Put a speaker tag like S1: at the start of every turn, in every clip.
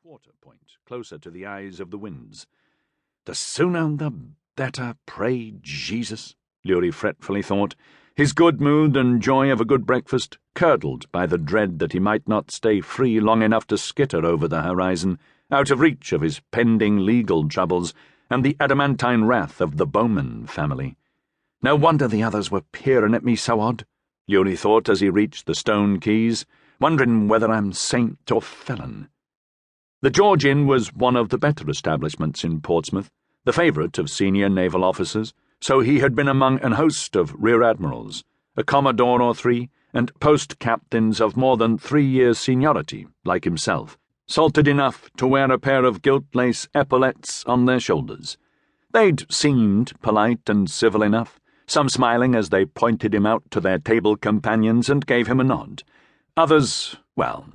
S1: quarter point, closer to the eyes of the winds. "The sooner the better, pray Jesus," Lewrie fretfully thought, his good mood and joy of a good breakfast curdled by the dread that he might not stay free long enough to skitter over the horizon, out of reach of his pending legal troubles and the adamantine wrath of the Bowman family. "No wonder the others were peering at me so odd," Lewrie thought as he reached the stone quays, wondering whether I'm saint or felon. The George Inn was one of the better establishments in Portsmouth, the favourite of senior naval officers, so he had been among an host of rear admirals, a commodore or three, and post-captains of more than 3 years' seniority, like himself, salted enough to wear a pair of gilt-lace epaulettes on their shoulders. They'd seemed polite and civil enough, some smiling as they pointed him out to their table companions and gave him a nod. Others, well,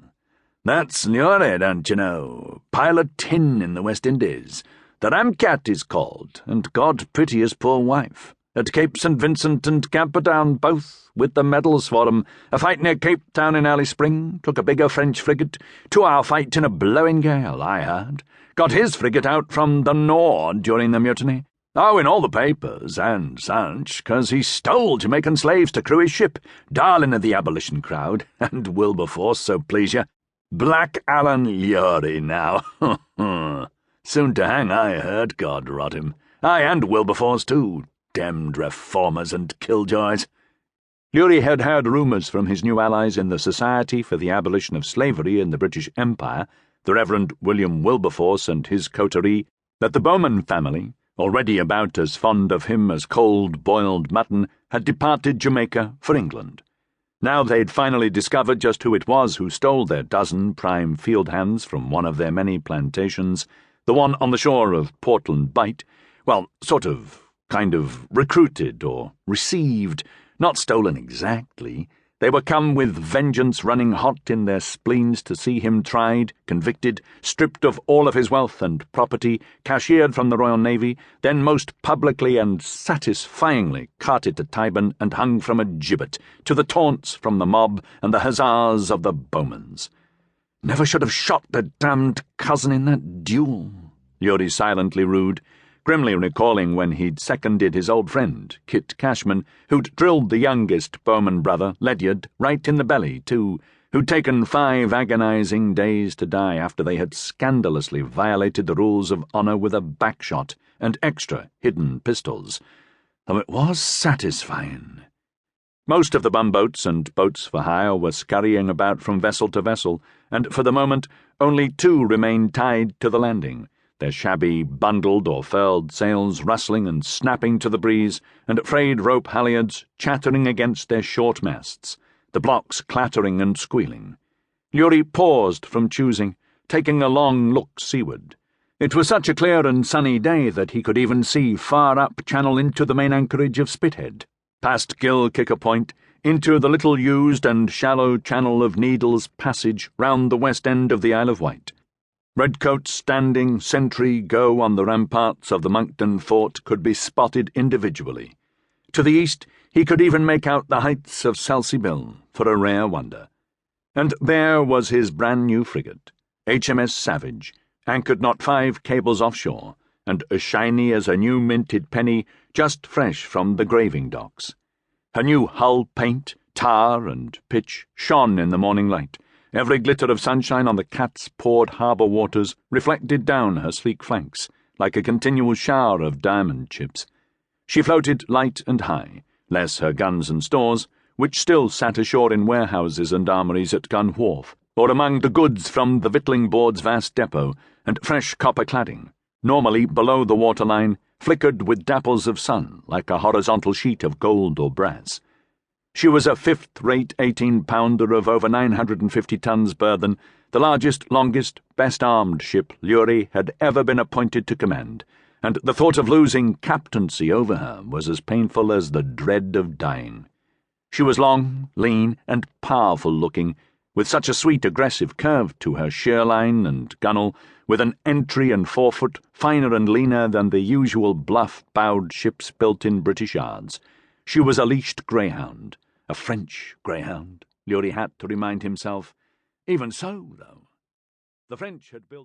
S1: "That's Lewrie, don't you know, pilot tin in the West Indies. The Ramcat is called, and God pity his poor wife. At Cape St. Vincent and Camperdown both, with the medals for 'em. A fight near Cape Town in early spring, took a bigger French frigate. 2-hour fight in a blowing gale, I heard. Got his frigate out from the Nord during the mutiny. Oh, in all the papers, and such, 'cause he stole Jamaican slaves to crew his ship, darling of the abolition crowd, and Wilberforce, so please you. Black Alan Lewrie, now. Soon to hang, I heard, God rot him. Aye, and Wilberforce, too. Demmed reformers and killjoys." Lewrie had heard rumours from his new allies in the Society for the Abolition of Slavery in the British Empire, the Reverend William Wilberforce and his coterie, that the Bowman family, already about as fond of him as cold boiled mutton, had departed Jamaica for England. Now they'd finally discovered just who it was who stole their dozen prime field hands from one of their many plantations, the one on the shore of Portland Bight, well, kind of recruited or received, not stolen exactly. They were come with vengeance running hot in their spleens to see him tried, convicted, stripped of all of his wealth and property, cashiered from the Royal Navy, then most publicly and satisfyingly carted to Tyburn and hung from a gibbet, to the taunts from the mob and the huzzas of the Bowmans. "Never should have shot the damned cousin in that duel," Lewrie silently rued, grimly recalling when he'd seconded his old friend, Kit Cashman, who'd drilled the youngest Bowman brother, Ledyard, right in the belly, too, who'd taken 5 agonizing days to die after they had scandalously violated the rules of honour with a backshot and extra hidden pistols. Though it was satisfying. Most of the bumboats and boats for hire were scurrying about from vessel to vessel, and for the moment only 2 remained tied to the landing, their shabby bundled or furled sails rustling and snapping to the breeze, and frayed rope halyards chattering against their short masts, the blocks clattering and squealing. Lewrie paused from choosing, taking a long look seaward. It was such a clear and sunny day that he could even see far up channel into the main anchorage of Spithead, past Gill-Kicker Point, into the little used and shallow channel of Needles Passage round the west end of the Isle of Wight. Redcoats standing sentry go on the ramparts of the Monkton fort could be spotted individually. To the east he could even make out the heights of Selsey Bill, for a rare wonder. And there was his brand-new frigate, HMS Savage, anchored not 5 cables offshore, and as shiny as a new-minted penny just fresh from the graving docks. Her new hull paint, tar and pitch shone in the morning light, every glitter of sunshine on the cat's-pawed harbour waters reflected down her sleek flanks, like a continual shower of diamond chips. She floated light and high, less her guns and stores, which still sat ashore in warehouses and armories at Gun Wharf, or among the goods from the Victualling Board's vast depot, and fresh copper cladding, normally below the waterline, flickered with dapples of sun like a horizontal sheet of gold or brass. She was a 5th-rate 18-pounder of over 950 tons burthen, the largest, longest, best-armed ship Lewrie had ever been appointed to command, and the thought of losing captaincy over her was as painful as the dread of dying. She was long, lean, and powerful-looking, with such a sweet, aggressive curve to her sheerline and gunwale, with an entry and forefoot finer and leaner than the usual bluff-bowed ships built in British yards. She was a leashed greyhound, a French greyhound, Lewrie had to remind himself. Even so, though, the French had built